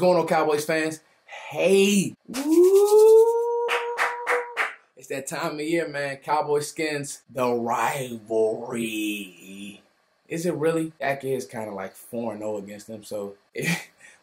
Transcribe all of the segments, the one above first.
going on, Cowboys fans? Hey, woo! It's that time of year, man. Cowboys skins the rivalry. Is it really? Dak is kind of like 4-0 against them, so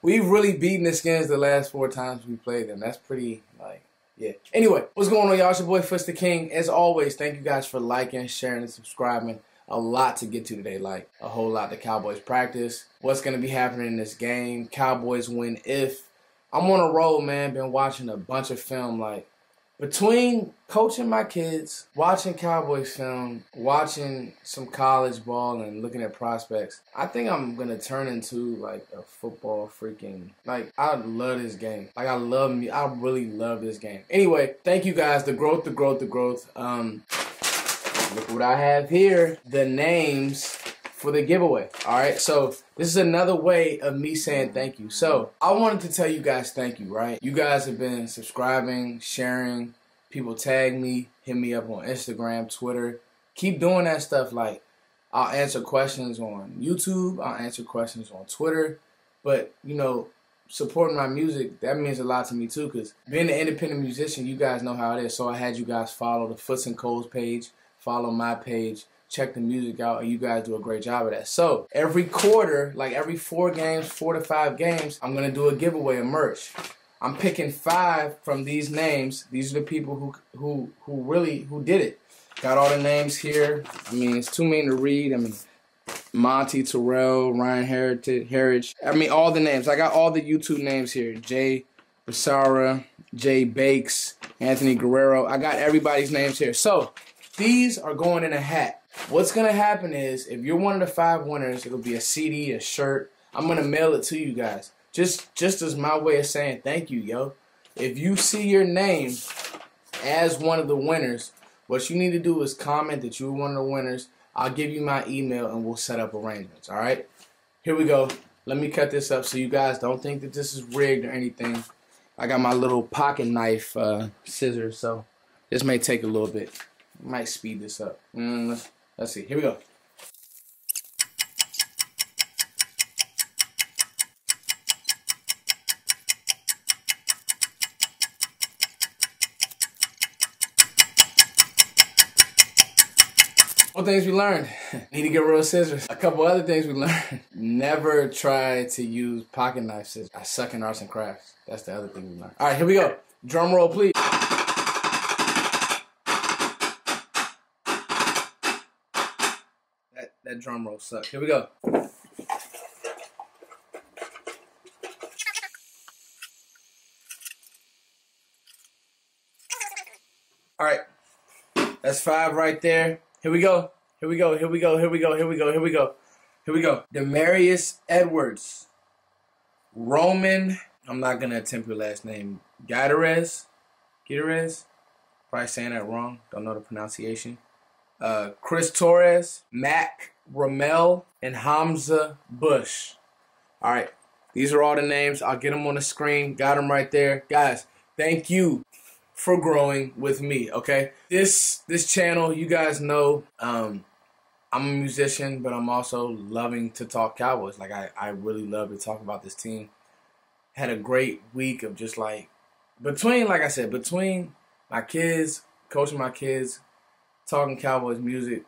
we've really beaten the skins the last 4 times we played them. That's pretty, like, yeah. Anyway, what's going on, y'all? It's your boy, Foots the King. As always, thank you guys for liking, sharing, and subscribing. A lot to get to today, like a whole lot. The Cowboys practice, what's going to be happening in this game, Cowboys win if. I'm on a roll, man. Been watching a bunch of film, like between coaching my kids, watching Cowboys film, watching some college ball, and looking at prospects. I think I'm going to turn into like a football freaking, like, I love this game. Like, I really love this game. Anyway, thank you guys. The growth. Look what I have here. The names for the giveaway. All right, so this is another way of me saying thank you. So I wanted to tell you guys thank you, right? You guys have been subscribing, sharing. People tag me, hit me up on Instagram, Twitter. Keep doing that stuff. Like, I'll answer questions on YouTube. I'll answer questions on Twitter. But, you know, supporting my music, that means a lot to me too, because being an independent musician, you guys know how it is. So I had you guys follow the Foots and Coles page. Follow my page, check the music out, and you guys do a great job of that. So every quarter, like every 4 games, 4 to 5 games, I'm gonna do a giveaway of merch. I'm picking 5 from these names. These are the people who did it. Got all the names here. I mean, it's too many to read. I mean, Monty Terrell, Ryan Heritage. I mean, all the names. I got all the YouTube names here. Jay Basara, Jay Bakes, Anthony Guerrero. I got everybody's names here. So these are going in a hat. What's going to happen is, if you're one of the 5 winners, it'll be a CD, a shirt. I'm going to mail it to you guys. Just as my way of saying thank you, yo. If you see your name as one of the winners, what you need to do is comment that you're one of the winners. I'll give you my email and we'll set up arrangements, all right? Here we go. Let me cut this up so you guys don't think that this is rigged or anything. I got my little pocket knife scissors, so this may take a little bit. Might speed this up. Let's see. Here we go. What things we learned? Need to get real scissors. A couple other things we learned. Never try to use pocket knife scissors. I suck in arts and crafts. That's the other thing we learned. All right, here we go. Drum roll, please. That drum roll sucks. Here we go. All right. That's 5 right there. Here we go. Here we go. Demarius Edwards. Roman. I'm not going to attempt your last name. Gutierrez. Probably saying that wrong. Don't know the pronunciation. Chris Torres, Mac Ramel, and Hamza Bush. All right, these are all the names. I'll get them on the screen. Got them right there. Guys, thank you for growing with me, okay? This channel, you guys know, I'm a musician, but I'm also loving to talk Cowboys. Like, I really love to talk about this team. Had a great week of just like, between my kids, coaching my kids, talking Cowboys music,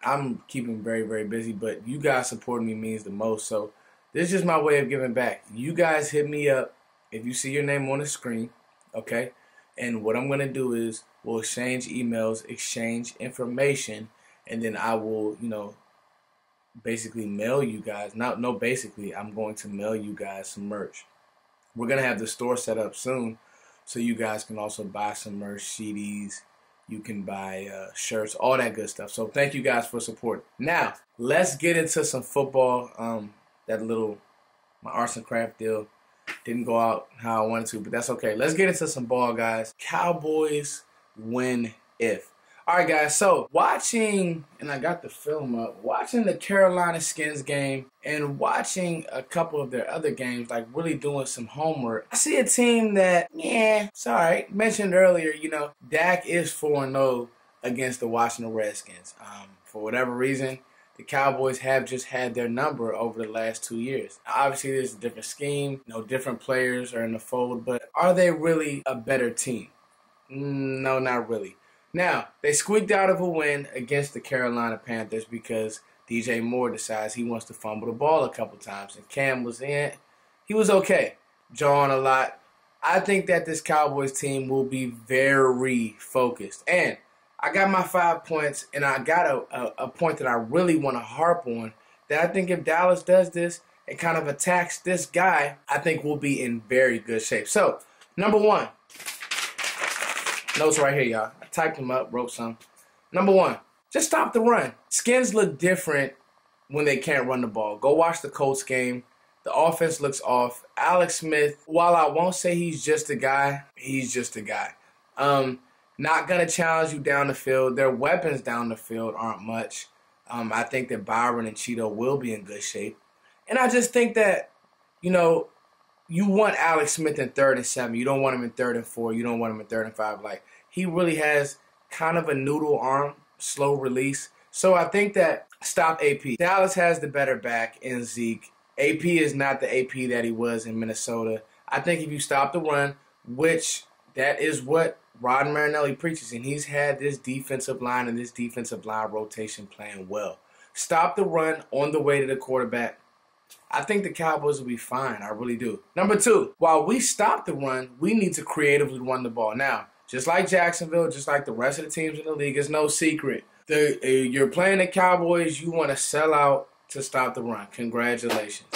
I'm keeping very, very busy, but you guys supporting me means the most. So this is just my way of giving back. You guys hit me up if you see your name on the screen, okay? And what I'm going to do is we'll exchange emails, exchange information, and then I will, you know, basically mail you guys. I'm going to mail you guys some merch. We're going to have the store set up soon, so you guys can also buy some merch, CDs. You can buy shirts, all that good stuff. So thank you guys for support. Now, let's get into some football. My arts and craft deal didn't go out how I wanted to, but that's okay. Let's get into some ball, guys. Cowboys win if. All right, guys, so watching, and I got the film up, watching the Carolina Skins game and watching a couple of their other games, like really doing some homework, I see a team that, it's all right. Mentioned earlier, you know, Dak is 4-0 against the Washington Redskins. For whatever reason, the Cowboys have just had their number over the last 2 years. Now, obviously, there's a different scheme. Different players are in the fold, but are they really a better team? No, not really. Now, they squeaked out of a win against the Carolina Panthers because DJ Moore decides he wants to fumble the ball a couple times, and Cam was in. He was okay, jawing a lot. I think that this Cowboys team will be very focused. And I got my 5 points, and I got a point that I really want to harp on, that I think if Dallas does this and kind of attacks this guy, I think we'll be in very good shape. So, number 1. Notes right here, y'all. I typed them up, wrote some. Number 1, just stop the run. Skins look different when they can't run the ball. Go watch the Colts game. The offense looks off. Alex Smith, while I won't say he's just a guy, he's just a guy. Not going to challenge you down the field. Their weapons down the field aren't much. I think that Byron and Cheeto will be in good shape. And I just think that, you want Alex Smith in 3rd and 7. You don't want him in 3rd and 4. You don't want him in 3rd and 5. Like, he really has kind of a noodle arm, slow release. So I think that stop AP. Dallas has the better back in Zeke. AP is not the AP that he was in Minnesota. I think if you stop the run, which that is what Rod Marinelli preaches, and he's had this defensive line and this defensive line rotation playing well. Stop the run on the way to the quarterback. I think the Cowboys will be fine. I really do. Number 2, while we stop the run, we need to creatively run the ball. Now, just like Jacksonville, just like the rest of the teams in the league, it's no secret. You're playing the Cowboys, you want to sell out to stop the run. Congratulations.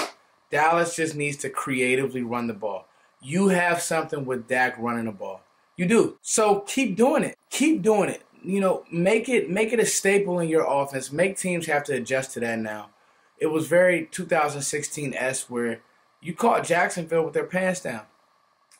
Dallas just needs to creatively run the ball. You have something with Dak running the ball. You do. So keep doing it. Keep doing it. Make it a staple in your offense. Make teams have to adjust to that now. It was very 2016-esque where you caught Jacksonville with their pants down.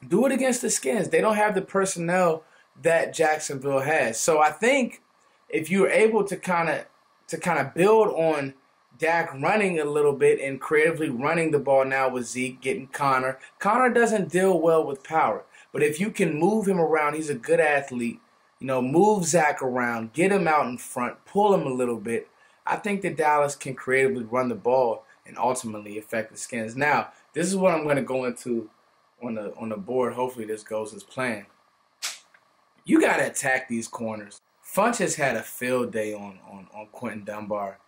Do it against the Skins. They don't have the personnel that Jacksonville has. So I think if you're able to kind of build on Dak running a little bit and creatively running the ball now with Zeke, getting Connor. Connor doesn't deal well with power. But if you can move him around, he's a good athlete. Move Zach around, get him out in front, pull him a little bit. I think that Dallas can creatively run the ball and ultimately affect the Skins. Now, this is what I'm going to go into on the board. Hopefully this goes as planned. You got to attack these corners. Funch has had a field day on Quentin Dunbar.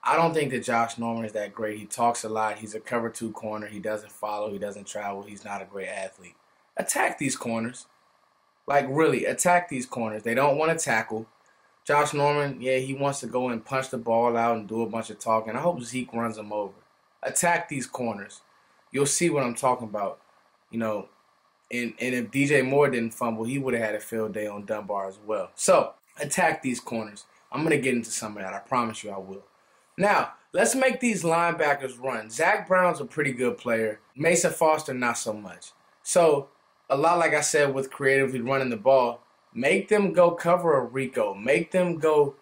I don't think that Josh Norman is that great. He talks a lot. He's a cover 2 corner. He doesn't follow. He doesn't travel. He's not a great athlete. Attack these corners. Like, really, attack these corners. They don't want to tackle. Josh Norman, yeah, he wants to go and punch the ball out and do a bunch of talking. I hope Zeke runs him over. Attack these corners. You'll see what I'm talking about. And if DJ Moore didn't fumble, he would have had a field day on Dunbar as well. So, attack these corners. I'm going to get into some of that. I promise you I will. Now, let's make these linebackers run. Zach Brown's a pretty good player. Mason Foster, not so much. So, a lot like I said with creatively running the ball, make them go cover a Rico. Make them go,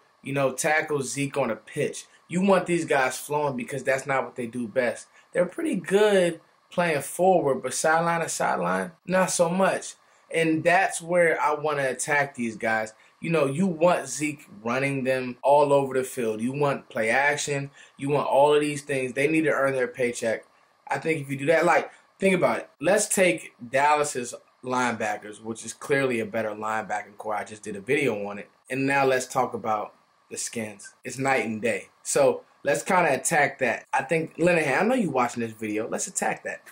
tackle Zeke on a pitch. You want these guys flowing because that's not what they do best. They're pretty good playing forward, but sideline to sideline, not so much. And that's where I want to attack these guys. You want Zeke running them all over the field. You want play action. You want all of these things. They need to earn their paycheck. I think if you do that, think about it. Let's take Dallas's linebackers, which is clearly a better linebacking core. I just did a video on it. And now let's talk about the Skins. It's night and day. So let's kind of attack that. I think, Linehan, I know you watching this video. Let's attack that.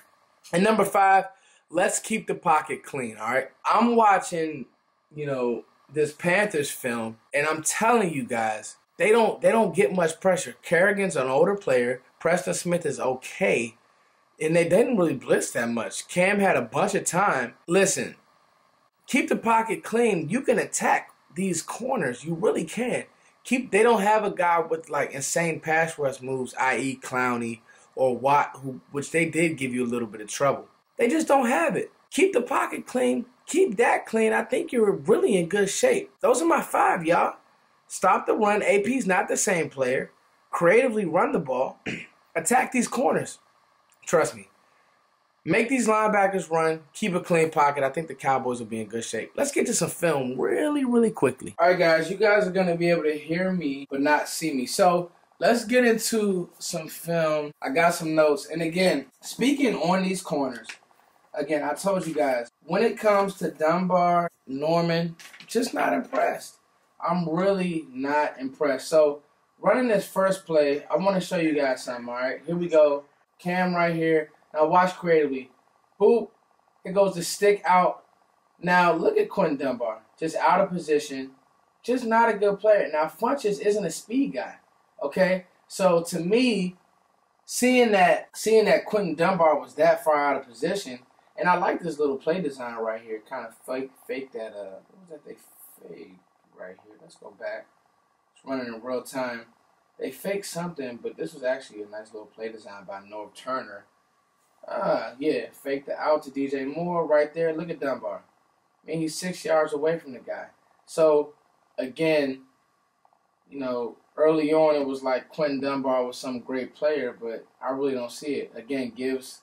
And number 5, let's keep the pocket clean, all right? I'm watching, this Panthers film, and I'm telling you guys, they don't get much pressure. Kerrigan's an older player. Preston Smith is okay. And they didn't really blitz that much. Cam had a bunch of time. Listen, keep the pocket clean. You can attack these corners. You really can. They don't have a guy with insane pass rush moves, i.e. Clowney or Watt, which they did give you a little bit of trouble. They just don't have it. Keep the pocket clean. Keep that clean. I think you're really in good shape. Those are my 5, y'all. Stop the run. AP's not the same player. Creatively run the ball. Attack these corners. Trust me. Make these linebackers run. Keep a clean pocket. I think the Cowboys will be in good shape. Let's get to some film really, really quickly. All right, guys. You guys are going to be able to hear me but not see me. So let's get into some film. I got some notes. And again, speaking on these corners, again, I told you guys, when it comes to Dunbar, Norman, just not impressed. I'm really not impressed. So, running this first play, I want to show you guys something, all right? Here we go. Cam right here. Now watch creatively. Boop. It goes to stick out. Now, look at Quentin Dunbar. Just out of position. Just not a good player. Now, Funches isn't a speed guy, okay? So, to me, seeing that Quentin Dunbar was that far out of position, and I like this little play design right here. Kind of fake that, what was that they fake right here? Let's go back. It's running in real time. They faked something, but this was actually a nice little play design by Norv Turner. Yeah, fake the out to DJ Moore right there. Look at Dunbar. I mean, he's 6 yards away from the guy. So, again, you know, early on it was like Quentin Dunbar was some great player, but I really don't see it. Again, gives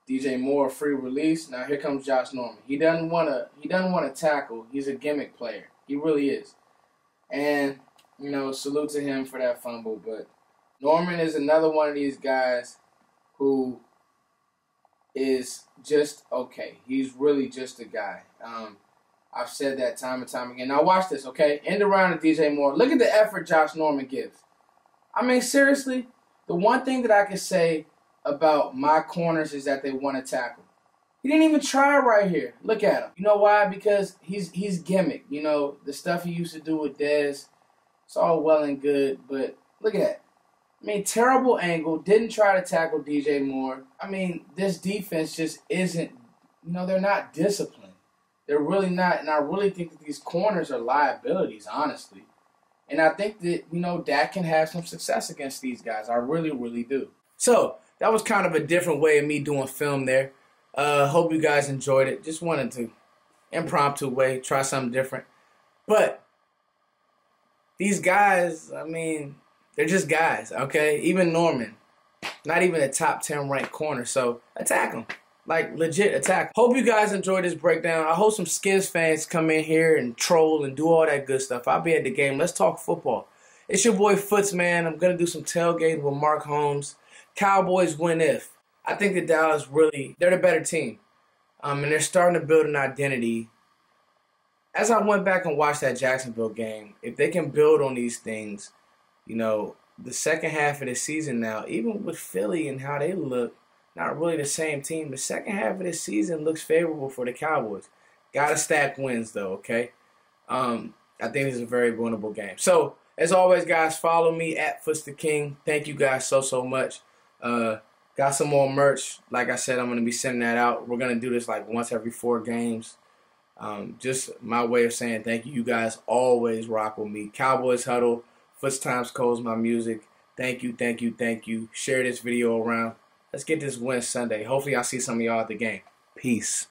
DJ Moore a free release. Now here comes Josh Norman. He doesn't want to tackle. He's a gimmick player. He really is. And, you know, salute to him for that fumble. But Norman is another one of these guys who is just okay. He's really just a guy. I've said that time and time again. Now watch this, okay? End around to DJ Moore. Look at the effort Josh Norman gives. I mean, seriously, the one thing that I can say about my corners is that they want to tackle. He didn't even try right here. Look at him. You know why? Because he's gimmick. You know, the stuff he used to do with Dez, it's all well and good, but look at that. I mean, terrible angle. Didn't try to tackle DJ Moore. I mean, this defense just isn't, you know, they're not disciplined. They're really not, and I really think that these corners are liabilities, honestly. And I think that, you know, Dak can have some success against these guys. I really, really do. So, that was kind of a different way of me doing film there. Hope you guys enjoyed it. Just wanted to, impromptu way, try something different. But these guys, I mean, they're just guys, okay? Even Norman, not even a top 10 ranked corner. So, attack him. Like, legit attack. Hope you guys enjoyed this breakdown. I hope some Skins fans come in here and troll and do all that good stuff. I'll be at the game. Let's talk football. It's your boy Foots, man. I'm going to do some tailgating with Mark Holmes. Cowboys win if. I think that Dallas really, they're the better team. And they're starting to build an identity. As I went back and watched that Jacksonville game, if they can build on these things, you know, the second half of the season now, even with Philly and how they look, not really the same team. The second half of the season looks favorable for the Cowboys. Got to stack wins, though, okay? I think this is a very winnable game. So, as always, guys, follow me at Foots the King. Thank you guys so much. Got some more merch. Like I said, I'm going to be sending that out. We're going to do this like once every 4 games. Just my way of saying thank you. You guys always rock with me. Cowboys Huddle, Foots Times Codes, my music. Thank you. Share this video around. Let's get this win Sunday. Hopefully, I'll see some of y'all at the game. Peace.